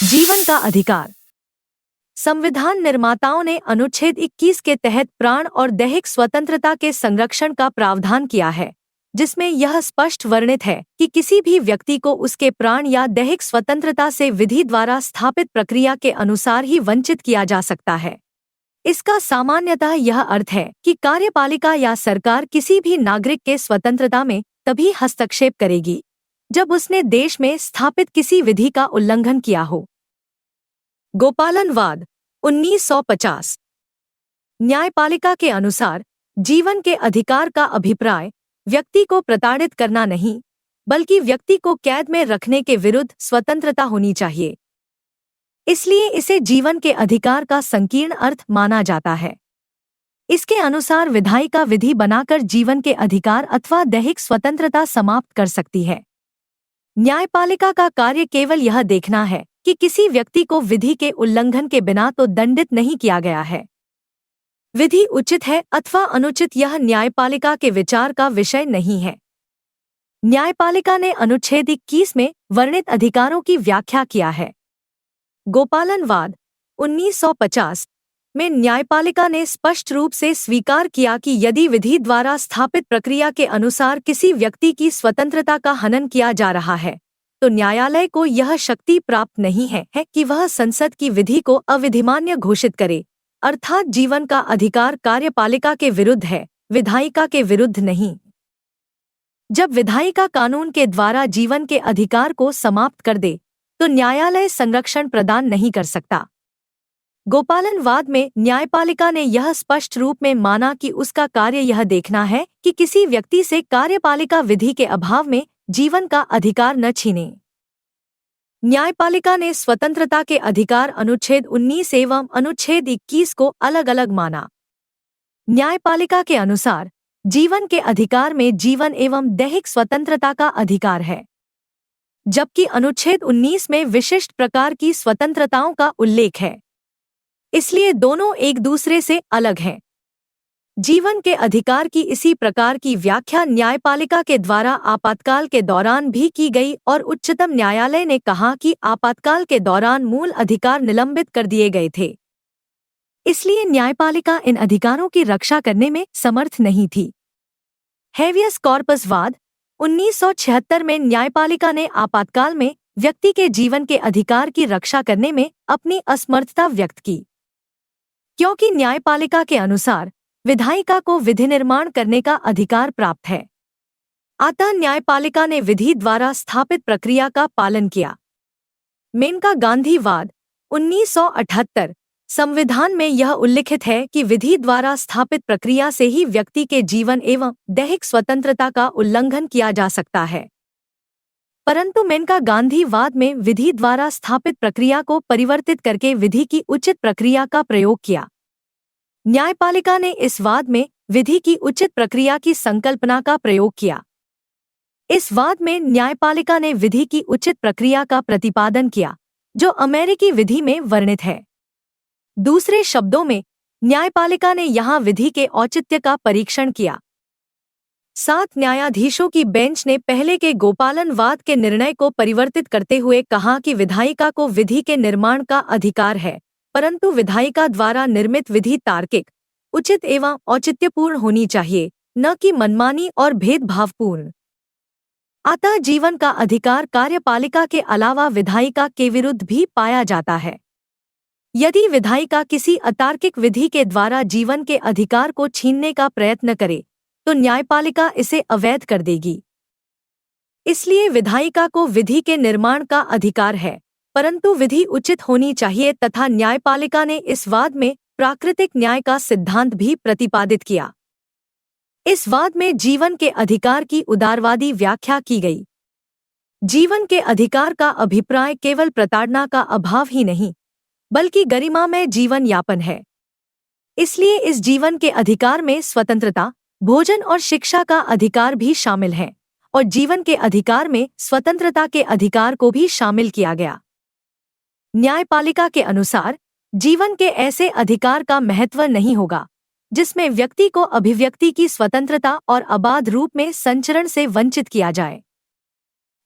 जीवन का अधिकार। संविधान निर्माताओं ने अनुच्छेद 21 के तहत प्राण और दैहिक स्वतंत्रता के संरक्षण का प्रावधान किया है, जिसमें यह स्पष्ट वर्णित है कि किसी भी व्यक्ति को उसके प्राण या दैहिक स्वतंत्रता से विधि द्वारा स्थापित प्रक्रिया के अनुसार ही वंचित किया जा सकता है। इसका सामान्यतः यह अर्थ है कि कार्यपालिका या सरकार किसी भी नागरिक के स्वतंत्रता में तभी हस्तक्षेप करेगी जब उसने देश में स्थापित किसी विधि का उल्लंघन किया हो। गोपालनवाद 1950। न्यायपालिका के अनुसार जीवन के अधिकार का अभिप्राय व्यक्ति को प्रताड़ित करना नहीं, बल्कि व्यक्ति को कैद में रखने के विरुद्ध स्वतंत्रता होनी चाहिए। इसलिए इसे जीवन के अधिकार का संकीर्ण अर्थ माना जाता है। इसके अनुसार विधायिका विधि बनाकर जीवन के अधिकार अथवा दैहिक स्वतंत्रता समाप्त कर सकती है। न्यायपालिका का कार्य केवल यह देखना है कि किसी व्यक्ति को विधि के उल्लंघन के बिना तो दंडित नहीं किया गया है। विधि उचित है अथवा अनुचित यह न्यायपालिका के विचार का विषय नहीं है। न्यायपालिका ने अनुच्छेद 21 में वर्णित अधिकारों की व्याख्या किया है। गोपालनवाद 1950 में न्यायपालिका ने स्पष्ट रूप से स्वीकार किया कि यदि विधि द्वारा स्थापित प्रक्रिया के अनुसार किसी व्यक्ति की स्वतंत्रता का हनन किया जा रहा है, तो न्यायालय को यह शक्ति प्राप्त नहीं है कि वह संसद की विधि को अविधिमान्य घोषित करे, अर्थात जीवन का अधिकार कार्यपालिका के विरुद्ध है, विधायिका के विरुद्ध नहीं। जब विधायिका कानून के द्वारा जीवन के अधिकार को समाप्त कर दे, तो न्यायालय संरक्षण प्रदान नहीं कर सकता। गोपालनवाद में न्यायपालिका ने यह स्पष्ट रूप में माना कि उसका कार्य यह देखना है कि किसी व्यक्ति से कार्यपालिका विधि के अभाव में जीवन का अधिकार न छीने। न्यायपालिका ने स्वतंत्रता के अधिकार अनुच्छेद 19 एवं अनुच्छेद 21 को अलग अलग माना। न्यायपालिका के अनुसार जीवन के अधिकार में जीवन एवं दैहिक स्वतंत्रता का अधिकार है, जबकि अनुच्छेद 19 में विशिष्ट प्रकार की स्वतंत्रताओं का उल्लेख है। इसलिए दोनों एक दूसरे से अलग हैं। जीवन के अधिकार की इसी प्रकार की व्याख्या न्यायपालिका के द्वारा आपातकाल के दौरान भी की गई और उच्चतम न्यायालय ने कहा कि आपातकाल के दौरान मूल अधिकार निलंबित कर दिए गए थे। इसलिए न्यायपालिका इन अधिकारों की रक्षा करने में समर्थ नहीं थी। हेवियस कॉर्पस वाद 1976 में न्यायपालिका ने आपातकाल में व्यक्ति के जीवन के अधिकार की रक्षा करने में अपनी असमर्थता व्यक्त की, क्योंकि न्यायपालिका के अनुसार विधायिका को विधि निर्माण करने का अधिकार प्राप्त है। अतः न्यायपालिका ने विधि द्वारा स्थापित प्रक्रिया का पालन किया। मेनका गांधी वाद 1978। संविधान में यह उल्लिखित है कि विधि द्वारा स्थापित प्रक्रिया से ही व्यक्ति के जीवन एवं दैहिक स्वतंत्रता का उल्लंघन किया जा सकता है। परंतु मेनका गांधी वाद में विधि द्वारा स्थापित प्रक्रिया को परिवर्तित करके विधि की उचित प्रक्रिया का प्रयोग किया। न्यायपालिका ने इस वाद में विधि की उचित प्रक्रिया की संकल्पना का प्रयोग किया। इस वाद में न्यायपालिका ने विधि की उचित प्रक्रिया का प्रतिपादन किया, जो अमेरिकी विधि में वर्णित है। दूसरे शब्दों में, न्यायपालिका ने यहाँ विधि के औचित्य का परीक्षण किया। 7 न्यायाधीशों की बेंच ने पहले के गोपालनवाद के निर्णय को परिवर्तित करते हुए कहा कि विधायिका को विधि के निर्माण का अधिकार है, परंतु विधायिका द्वारा निर्मित विधि तार्किक, उचित एवं औचित्यपूर्ण होनी चाहिए, न कि मनमानी और भेदभावपूर्ण। अतः जीवन का अधिकार कार्यपालिका के अलावा विधायिका के विरुद्ध भी पाया जाता है। यदि विधायिका किसी अतार्किक विधि के द्वारा जीवन के अधिकार को छीनने का प्रयत्न करे, तो न्यायपालिका इसे अवैध कर देगी। इसलिए विधायिका को विधि के निर्माण का अधिकार है, परंतु विधि उचित होनी चाहिए तथा न्यायपालिका ने इस वाद में प्राकृतिक न्याय का सिद्धांत भी प्रतिपादित किया। इस वाद में जीवन के अधिकार की उदारवादी व्याख्या की गई। जीवन के अधिकार का अभिप्राय केवल प्रताड़ना का अभाव ही नहीं, बल्कि गरिमामय जीवन यापन है। इसलिए इस जीवन के अधिकार में स्वतंत्रता, भोजन और शिक्षा का अधिकार भी शामिल है, और जीवन के अधिकार में स्वतंत्रता के अधिकार को भी शामिल किया गया। न्यायपालिका के अनुसार जीवन के ऐसे अधिकार का महत्व नहीं होगा जिसमें व्यक्ति को अभिव्यक्ति की स्वतंत्रता और अबाध रूप में संचरण से वंचित किया जाए।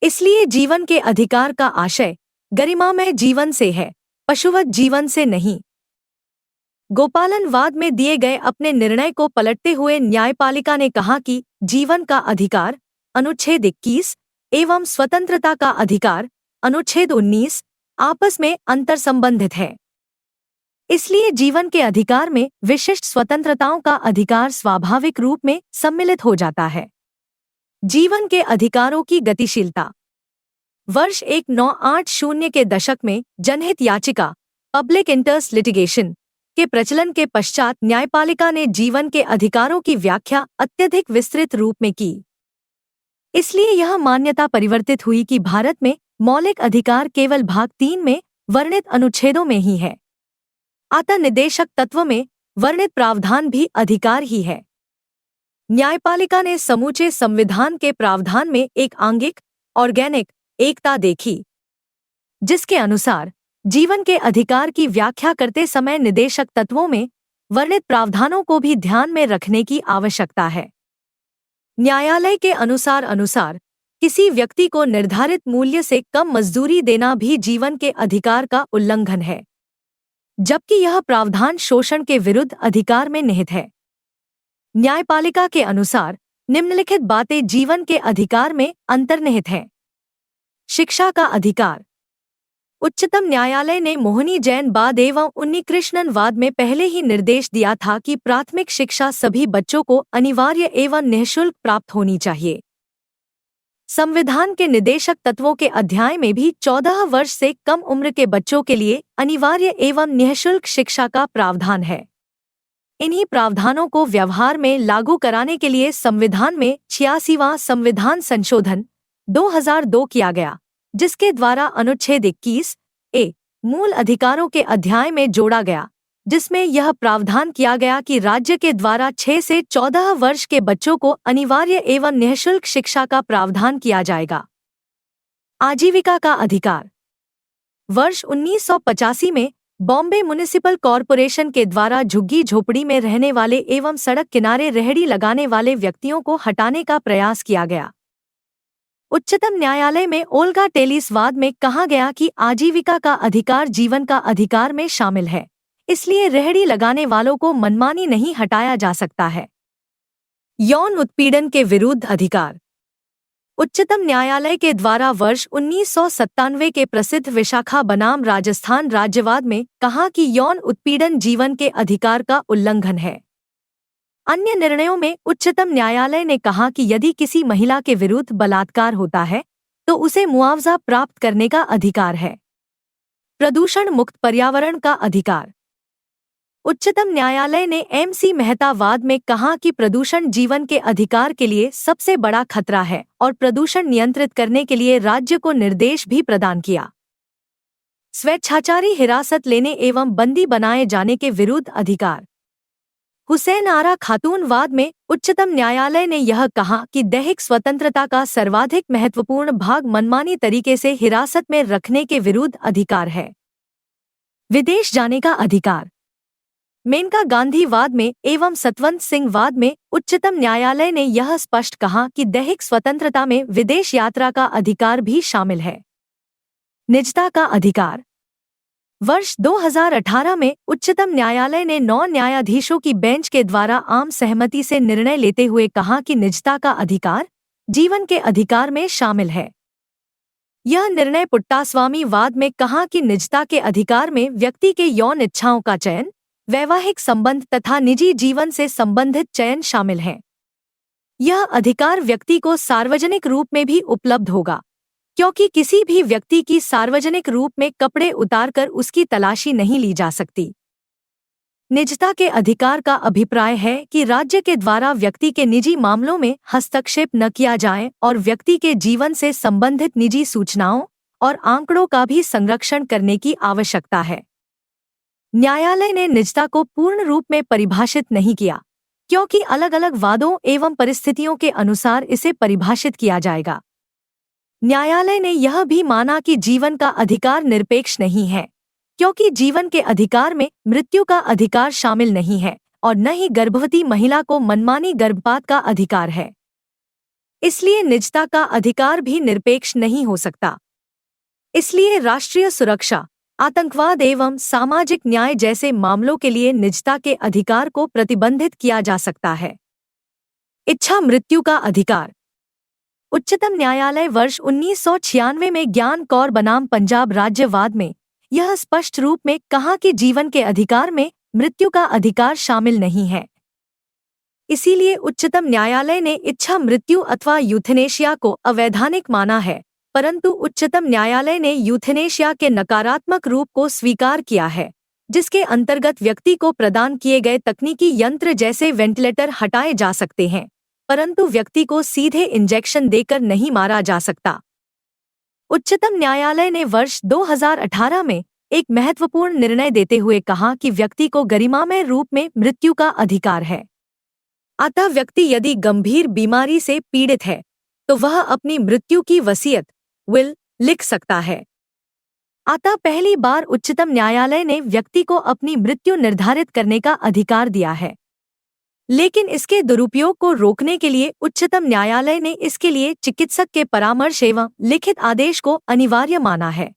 इसलिए जीवन के अधिकार का आशय गरिमामय जीवन से है, पशुवत जीवन से नहीं। गोपालनवाद में दिए गए अपने निर्णय को पलटते हुए न्यायपालिका ने कहा कि जीवन का अधिकार अनुच्छेद 21 एवं स्वतंत्रता का अधिकार अनुच्छेद 19 आपस में अंतर्संबंधित है। इसलिए जीवन के अधिकार में विशिष्ट स्वतंत्रताओं का अधिकार स्वाभाविक रूप में सम्मिलित हो जाता है। जीवन के अधिकारों की गतिशीलता। वर्ष 1980 के दशक में जनहित याचिका पब्लिक इंटरेस्ट लिटिगेशन के प्रचलन के पश्चात न्यायपालिका ने जीवन के अधिकारों की व्याख्या अत्यधिक विस्तृत रूप में की। इसलिए यह मान्यता परिवर्तित हुई कि भारत में मौलिक अधिकार केवल भाग 3 में वर्णित अनुच्छेदों में ही है। अतः निदेशक तत्व में वर्णित प्रावधान भी अधिकार ही है। न्यायपालिका ने समूचे संविधान के प्रावधान में एक आंगिक ऑर्गेनिक एकता देखी, जिसके अनुसार जीवन के अधिकार की व्याख्या करते समय निदेशक तत्वों में वर्णित प्रावधानों को भी ध्यान में रखने की आवश्यकता है। न्यायालय के अनुसार किसी व्यक्ति को निर्धारित मूल्य से कम मजदूरी देना भी जीवन के अधिकार का उल्लंघन है, जबकि यह प्रावधान शोषण के विरुद्ध अधिकार में निहित है। न्यायपालिका के अनुसार निम्नलिखित बातें जीवन के अधिकार में अंतर्निहित हैं। शिक्षा का अधिकार। उच्चतम न्यायालय ने मोहनी जैन वाद एवं उन्नीकृष्णन वाद में पहले ही निर्देश दिया था कि प्राथमिक शिक्षा सभी बच्चों को अनिवार्य एवं निःशुल्क प्राप्त होनी चाहिए। संविधान के निदेशक तत्वों के अध्याय में भी 14 वर्ष से कम उम्र के बच्चों के लिए अनिवार्य एवं निःशुल्क शिक्षा का प्रावधान है। इन्हीं प्रावधानों को व्यवहार में लागू कराने के लिए संविधान में 86वां संविधान संशोधन 2002 किया गया, जिसके द्वारा अनुच्छेद 21 ए मूल अधिकारों के अध्याय में जोड़ा गया, जिसमें यह प्रावधान किया गया कि राज्य के द्वारा 6 से 14 वर्ष के बच्चों को अनिवार्य एवं निःशुल्क शिक्षा का प्रावधान किया जाएगा। आजीविका का अधिकार। वर्ष 1985 में बॉम्बे म्युनिसिपल कॉरपोरेशन के द्वारा झुग्गी झोपड़ी में रहने वाले एवं सड़क किनारे रेहड़ी लगाने वाले व्यक्तियों को हटाने का प्रयास किया गया। उच्चतम न्यायालय में ओल्गा टेलिस वाद में कहा गया कि आजीविका का अधिकार जीवन का अधिकार में शामिल है, इसलिए रेहड़ी लगाने वालों को मनमानी नहीं हटाया जा सकता है। यौन उत्पीड़न के विरुद्ध अधिकार। उच्चतम न्यायालय के द्वारा वर्ष 1997 के प्रसिद्ध विशाखा बनाम राजस्थान राज्यवाद में कहा कि यौन उत्पीड़न जीवन के अधिकार का उल्लंघन है। अन्य निर्णयों में उच्चतम न्यायालय ने कहा कि यदि किसी महिला के विरुद्ध बलात्कार होता है तो उसे मुआवजा प्राप्त करने का अधिकार है। प्रदूषण मुक्त पर्यावरण का अधिकार। उच्चतम न्यायालय ने MC मेहता वाद में कहा कि प्रदूषण जीवन के अधिकार के लिए सबसे बड़ा खतरा है और प्रदूषण नियंत्रित करने के लिए राज्य को निर्देश भी प्रदान किया। स्वेच्छाचारी हिरासत लेने एवं बंदी बनाए जाने के विरुद्ध अधिकार। हुसैन आरा खातून वाद में उच्चतम न्यायालय ने यह कहा कि दैहिक स्वतंत्रता का सर्वाधिक महत्वपूर्ण भाग मनमानी तरीके से हिरासत में रखने के विरुद्ध अधिकार है। विदेश जाने का अधिकार। मेनका गांधी वाद में एवं सतवंत सिंह वाद में उच्चतम न्यायालय ने यह स्पष्ट कहा कि दैहिक स्वतंत्रता में विदेश यात्रा का अधिकार भी शामिल है। निजता का अधिकार। वर्ष 2018 में उच्चतम न्यायालय ने 9 न्यायाधीशों की बेंच के द्वारा आम सहमति से निर्णय लेते हुए कहा कि निजता का अधिकार जीवन के अधिकार में शामिल है। यह निर्णय पुट्टास्वामी वाद में कहा कि निजता के अधिकार में व्यक्ति के यौन इच्छाओं का चयन, वैवाहिक संबंध तथा निजी जीवन से संबंधित चयन शामिल है। यह अधिकार व्यक्ति को सार्वजनिक रूप में भी उपलब्ध होगा, क्योंकि किसी भी व्यक्ति की सार्वजनिक रूप में कपड़े उतारकर उसकी तलाशी नहीं ली जा सकती। निजता के अधिकार का अभिप्राय है कि राज्य के द्वारा व्यक्ति के निजी मामलों में हस्तक्षेप न किया जाए और व्यक्ति के जीवन से संबंधित निजी सूचनाओं और आंकड़ों का भी संरक्षण करने की आवश्यकता है। न्यायालय ने निजता को पूर्ण रूप में परिभाषित नहीं किया, क्योंकि अलग अलग वादों एवं परिस्थितियों के अनुसार इसे परिभाषित किया जाएगा। न्यायालय ने यह भी माना कि जीवन का अधिकार निरपेक्ष नहीं है, क्योंकि जीवन के अधिकार में मृत्यु का अधिकार शामिल नहीं है और न ही गर्भवती महिला को मनमानी गर्भपात का अधिकार है। इसलिए निजता का अधिकार भी निरपेक्ष नहीं हो सकता। इसलिए राष्ट्रीय सुरक्षा, आतंकवाद एवं सामाजिक न्याय जैसे मामलों के लिए निजता के अधिकार को प्रतिबंधित किया जा सकता है। इच्छा मृत्यु का अधिकार। उच्चतम न्यायालय वर्ष 1996 में ज्ञान कौर बनाम पंजाब राज्यवाद में यह स्पष्ट रूप में कहा कि जीवन के अधिकार में मृत्यु का अधिकार शामिल नहीं है। इसीलिए उच्चतम न्यायालय ने इच्छा मृत्यु अथवा यूथेनेशिया को अवैधानिक माना है, परंतु उच्चतम न्यायालय ने यूथेनेशिया के नकारात्मक रूप को स्वीकार किया है, जिसके अंतर्गत व्यक्ति को प्रदान किए गए तकनीकी यंत्र जैसे वेंटिलेटर हटाए जा सकते हैं, परंतु व्यक्ति को सीधे इंजेक्शन देकर नहीं मारा जा सकता। उच्चतम न्यायालय ने वर्ष 2018 में एक महत्वपूर्ण निर्णय देते हुए कहा कि व्यक्ति को गरिमामय रूप में मृत्यु का अधिकार है। अतः व्यक्ति यदि गंभीर बीमारी से पीड़ित है तो वह अपनी मृत्यु की वसीयत विल लिख सकता है। अतः पहली बार उच्चतम न्यायालय ने व्यक्ति को अपनी मृत्यु निर्धारित करने का अधिकार दिया है, लेकिन इसके दुरुपयोग को रोकने के लिए उच्चतम न्यायालय ने इसके लिए चिकित्सक के परामर्श एवं लिखित आदेश को अनिवार्य माना है।